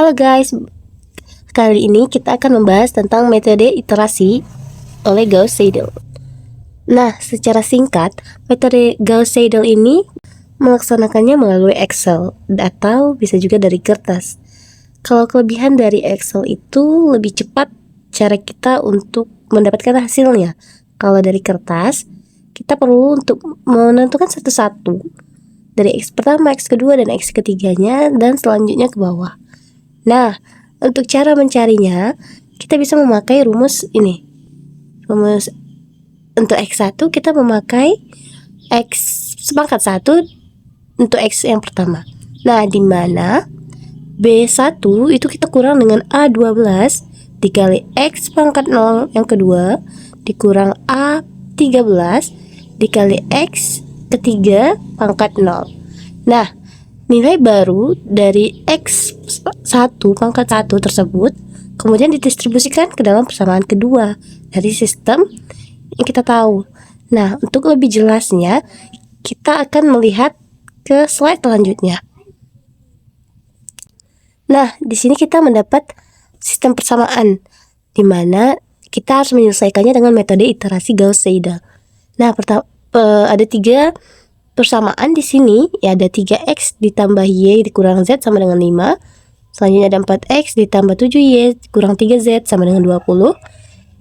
Halo guys, kali ini kita akan membahas tentang metode iterasi oleh Gauss-Seidel. Nah, secara singkat, metode Gauss-Seidel ini melaksanakannya melalui Excel atau bisa juga dari kertas. Kalau kelebihan dari Excel itu lebih cepat cara kita untuk mendapatkan hasilnya. Kalau dari kertas, kita perlu untuk menentukan satu-satu dari X pertama, X kedua, dan X ketiganya, dan selanjutnya ke bawah. Nah, untuk cara mencarinya, kita bisa memakai rumus ini. Rumus untuk X1 kita memakai X sepangkat 1 untuk X yang pertama. Nah, di mana B1 itu kita kurang dengan A12 dikali X pangkat 0 yang kedua dikurang A13 dikali X ketiga pangkat 0. Nah, nilai baru dari X1 pangkat 1 tersebut kemudian didistribusikan ke dalam persamaan kedua dari sistem yang kita tahu. Nah, untuk lebih jelasnya kita akan melihat ke slide selanjutnya. Nah, di sini kita mendapat sistem persamaan di mana kita harus menyelesaikannya dengan metode iterasi Gauss-Seidel. Nah, ada 3 persamaan di sini, ya ada 3x ditambah y dikurang z sama dengan 5. Selanjutnya ada 4x ditambah 7y dikurang 3z sama dengan 20.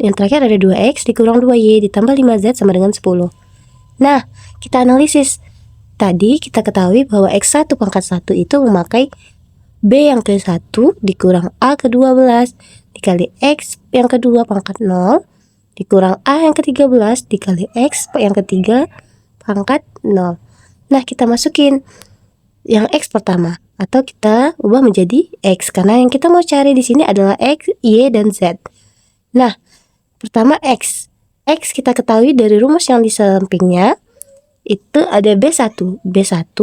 Yang terakhir ada 2x dikurang 2y ditambah 5z sama dengan 10. Nah, kita analisis. Tadi kita ketahui bahwa x1 pangkat 1 itu memakai b yang ke-1 dikurang a ke-12 dikali x yang kedua pangkat 0 dikurang a yang ke-13 dikali x yang ketiga pangkat 0. Nah, kita masukin yang X pertama atau kita ubah menjadi X karena yang kita mau cari di sini adalah X, Y, dan Z. Nah, pertama X. X kita ketahui dari rumus yang di sampingnya itu ada B1. B1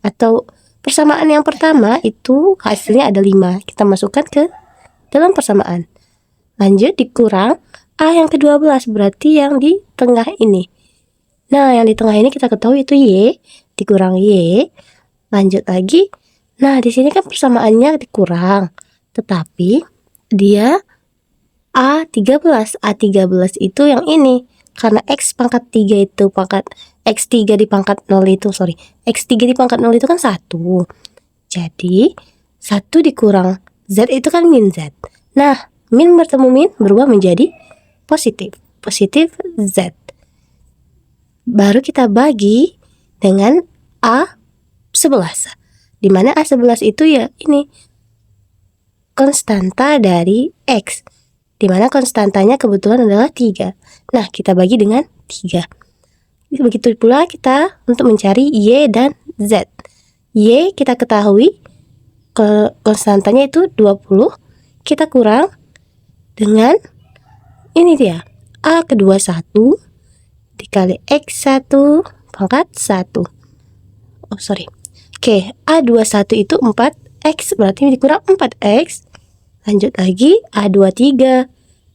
atau persamaan yang pertama itu hasilnya ada 5. Kita masukkan ke dalam persamaan. Lanjut dikurang A yang ke-12 berarti yang di tengah ini. Nah, yang di tengah ini kita ketahui itu Y dikurang Y. Lanjut lagi. Nah, di sini kan persamaannya dikurang. Tetapi dia A13. A13 itu yang ini. Karena X pangkat 3 itu pangkat X3 di pangkat 0 itu, X3 di pangkat 0 itu kan 1. Jadi 1 dikurang Z itu kan min Z. Nah, min bertemu min berubah menjadi positif. Positif Z. Baru kita bagi dengan A11. Di mana A11 itu ya ini konstanta dari X. Di mana konstantanya kebetulan adalah 3. Nah, kita bagi dengan 3. Begitu pula kita untuk mencari Y dan Z. Y kita ketahui konstantanya itu 20. Kita kurang dengan ini dia. A kedua 1 dikali X1 pangkat 1. Oke, A21 itu 4x berarti dikurang 4x. Lanjut lagi A23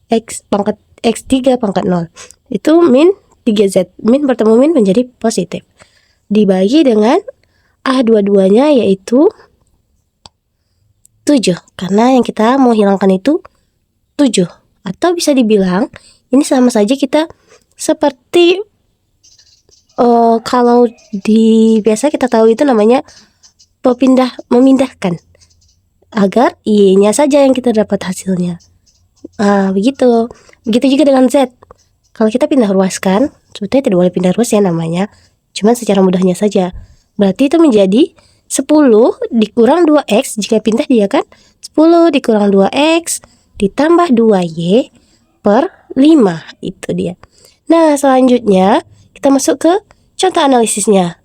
X pangkat X3 pangkat 0. Itu min 3z. Min bertemu min menjadi positif. Dibagi dengan A22-nya yaitu 7. Karena yang kita mau hilangkan itu 7. Atau bisa dibilang ini sama saja kita seperti kalau biasa kita tahu itu namanya memindahkan agar Y-nya saja yang kita dapat hasilnya. Begitu juga dengan Z. Kalau kita pindah ruaskan, sebetulnya tidak boleh pindah ruas ya namanya, cuman secara mudahnya saja. Berarti itu menjadi 10 dikurang 2x, jika pindah dia kan 10 dikurang 2x ditambah 2y per 5, itu dia. Nah, selanjutnya kita masuk ke contoh analisisnya.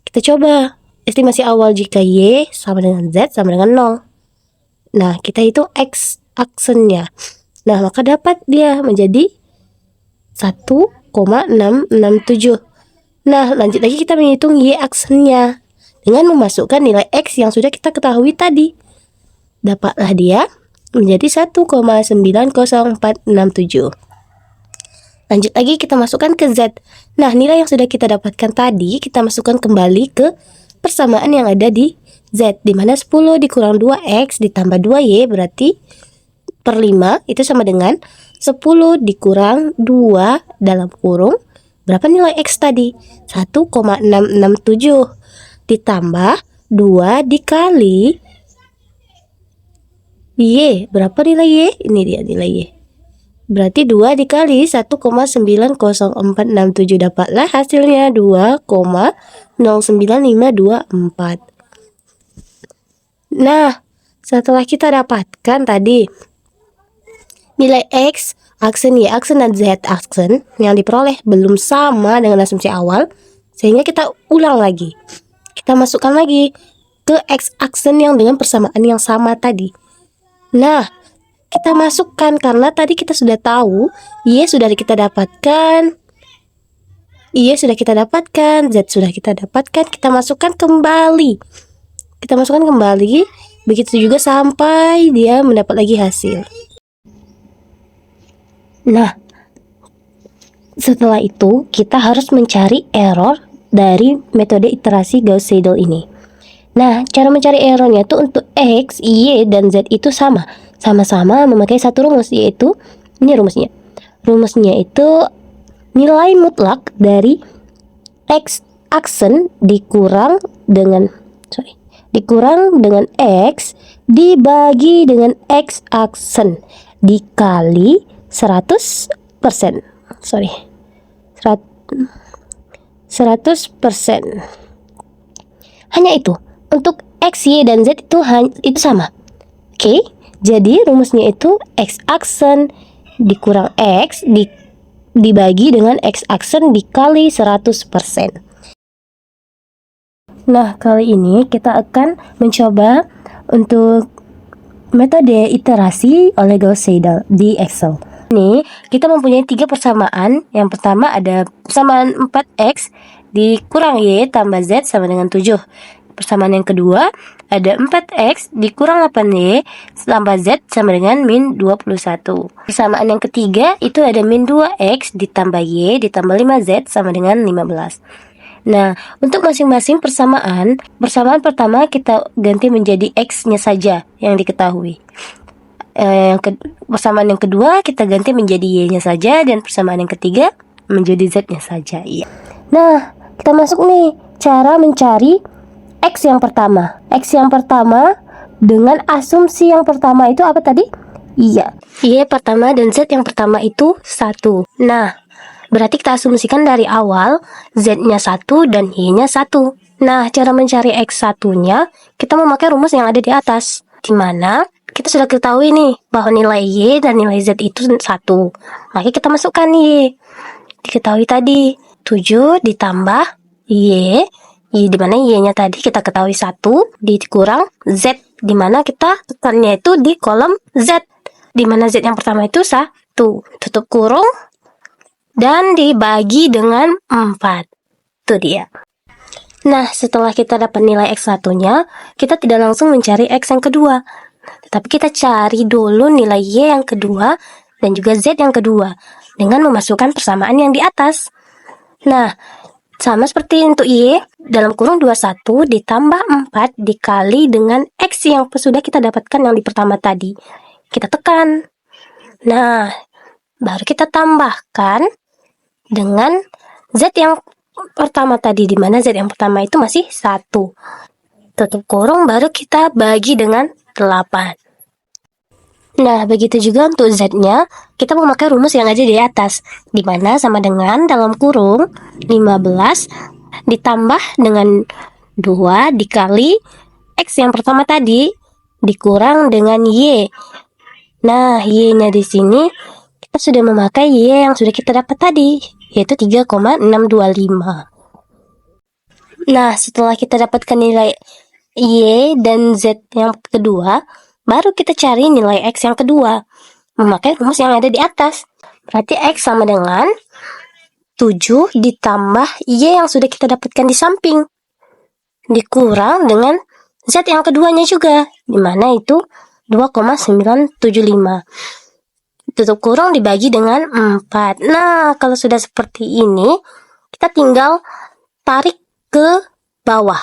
Kita coba estimasi awal jika Y sama dengan Z sama dengan 0. Nah, kita hitung X aksennya. Nah, maka dapat dia menjadi 1,667. Nah, lanjut lagi kita menghitung Y aksennya dengan memasukkan nilai X yang sudah kita ketahui tadi. Dapatlah dia menjadi 1,90467. Lanjut lagi kita masukkan ke Z. Nah, nilai yang sudah kita dapatkan tadi kita masukkan kembali ke persamaan yang ada di Z, dimana 10 dikurang 2X ditambah 2Y berarti per 5 itu sama dengan 10 dikurang 2 dalam kurung, berapa nilai X tadi? 1,667 ditambah 2 dikali Y, berapa nilai Y? Ini dia nilai Y. Berarti 2 dikali 1,900467, dapatlah hasilnya 2,09524. Nah, setelah kita dapatkan tadi nilai X, aksen Y, aksen dan Z aksen yang diperoleh belum sama dengan asumsi awal, sehingga kita ulang lagi. Kita masukkan lagi ke X aksen yang dengan persamaan yang sama tadi. Nah, kita masukkan karena tadi kita sudah tahu Y sudah kita dapatkan, Y sudah kita dapatkan, Z sudah kita dapatkan. Kita masukkan kembali. Begitu juga sampai dia mendapat lagi hasil. Nah, setelah itu kita harus mencari error dari metode iterasi Gauss-Seidel ini. Nah, cara mencari errornya tuh untuk X, Y, dan Z itu sama-sama memakai satu rumus, yaitu ini rumusnya. Rumusnya itu nilai mutlak dari X aksen dikurang dengan X dibagi dengan X aksen dikali 100%. 100%. Hanya itu. Untuk X, Y, dan Z itu sama. Oke, jadi rumusnya itu X aksen dikurang X dibagi dengan X aksen dikali 100%. Nah, kali ini kita akan mencoba untuk metode iterasi oleh Gauss-Seidel di Excel. Ini kita mempunyai 3 persamaan. Yang pertama ada persamaan 4X dikurang Y tambah Z sama dengan 7. Persamaan yang kedua ada 4X dikurang 8Y tambah Z sama dengan min 21. Persamaan yang ketiga itu ada min 2X ditambah Y ditambah 5Z sama dengan 15. Nah, untuk masing-masing persamaan pertama kita ganti menjadi X-nya saja yang diketahui. Persamaan yang kedua kita ganti menjadi Y-nya saja, dan persamaan yang ketiga menjadi Z-nya saja. Iya. Nah, kita masuk nih cara mencari X yang pertama. X yang pertama dengan asumsi yang pertama itu apa tadi? Iya, Y pertama dan Z yang pertama itu 1. Nah, berarti kita asumsikan dari awal Z-nya 1 dan Y-nya 1. Nah, cara mencari X1-nya kita memakai rumus yang ada di atas, dimana kita sudah ketahui nih bahwa nilai Y dan nilai Z itu 1. Maka kita masukkan Y. Diketahui tadi 7 ditambah Y, dimana Y-nya tadi kita ketahui 1 dikurang Z, dimana kita tekannya itu di kolom Z, dimana Z yang pertama itu 1, tutup kurung, dan dibagi dengan 4. Itu dia. Nah, setelah kita dapat nilai X1-nya, kita tidak langsung mencari X yang kedua, tetapi kita cari dulu nilai Y yang kedua dan juga Z yang kedua dengan memasukkan persamaan yang di atas. Nah, sama seperti untuk Y, dalam kurung 21 ditambah 4 dikali dengan X yang sudah kita dapatkan yang di pertama tadi. Kita tekan. Nah, baru kita tambahkan dengan Z yang pertama tadi, di mana Z yang pertama itu masih 1. Tutup kurung, baru kita bagi dengan 8. Nah, begitu juga untuk Z-nya, kita memakai rumus yang ada di atas, di mana sama dengan dalam kurung 15 ditambah dengan 2 dikali X yang pertama tadi dikurang dengan Y. Nah, Y-nya di sini kita sudah memakai Y yang sudah kita dapat tadi, yaitu 3,625. Nah, setelah kita dapatkan nilai Y dan Z yang kedua, baru kita cari nilai X yang kedua, memakai rumus yang ada di atas. Berarti X sama dengan 7 ditambah Y yang sudah kita dapatkan di samping, dikurang dengan Z yang keduanya juga, dimana itu 2,975. Tutup kurung dibagi dengan 4. Nah, kalau sudah seperti ini, kita tinggal tarik ke bawah.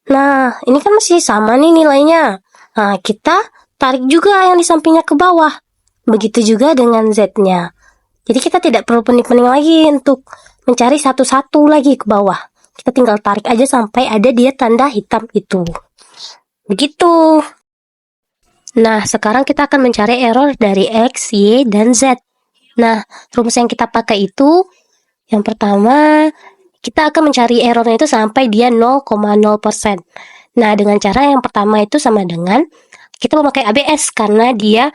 Nah, ini kan masih sama nih nilainya. Nah, kita tarik juga yang di sampingnya ke bawah. Begitu juga dengan Z-nya. Jadi kita tidak perlu pening-pening lagi untuk mencari satu-satu lagi ke bawah. Kita tinggal tarik aja sampai ada dia tanda hitam itu. Begitu. Nah, sekarang kita akan mencari error dari X, Y, dan Z. Nah, rumus yang kita pakai itu, yang pertama, kita akan mencari errornya itu sampai dia 0,0%. Nah, dengan cara yang pertama itu sama dengan kita memakai ABS karena dia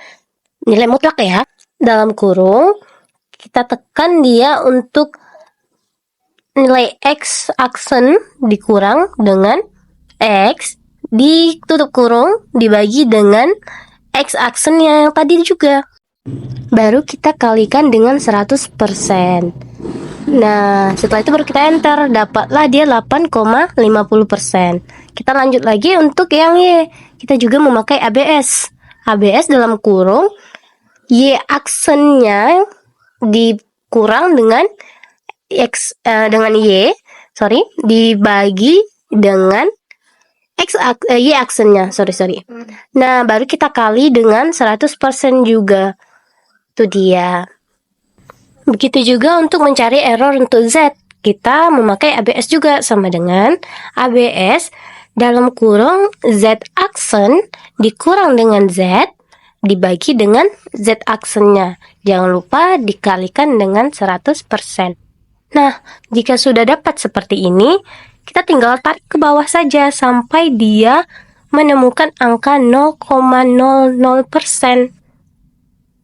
nilai mutlak ya. Dalam kurung, kita tekan dia untuk nilai X aksen dikurang dengan X ditutup kurung dibagi dengan X aksennya yang tadi juga. Baru kita kalikan dengan 100%. Nah, setelah itu baru kita enter, dapatlah dia 8,50%. Kita lanjut lagi untuk yang Y. Kita juga memakai ABS. ABS dalam kurung Y aksennya dikurang dengan dengan Y, dibagi dengan Y aksennya, sorry. Nah, baru kita kali dengan 100% juga. Itu dia. Begitu juga untuk mencari error untuk Z. Kita memakai ABS juga sama dengan ABS dalam kurung Z aksen dikurang dengan Z dibagi dengan Z aksennya. Jangan lupa dikalikan dengan 100%. Nah, jika sudah dapat seperti ini, kita tinggal tarik ke bawah saja sampai dia menemukan angka 0,00%.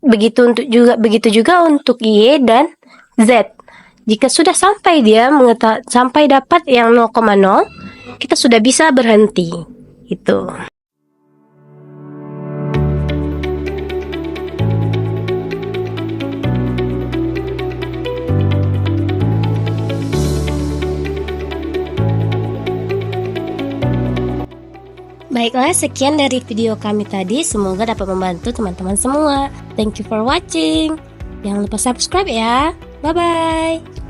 Begitu juga untuk Y dan Z. Jika sudah sampai sampai dapat yang 0,0, kita sudah bisa berhenti. Itu. Baiklah, sekian dari video kami tadi. Semoga dapat membantu teman-teman semua. Thank you for watching. Jangan lupa subscribe ya. Bye-bye.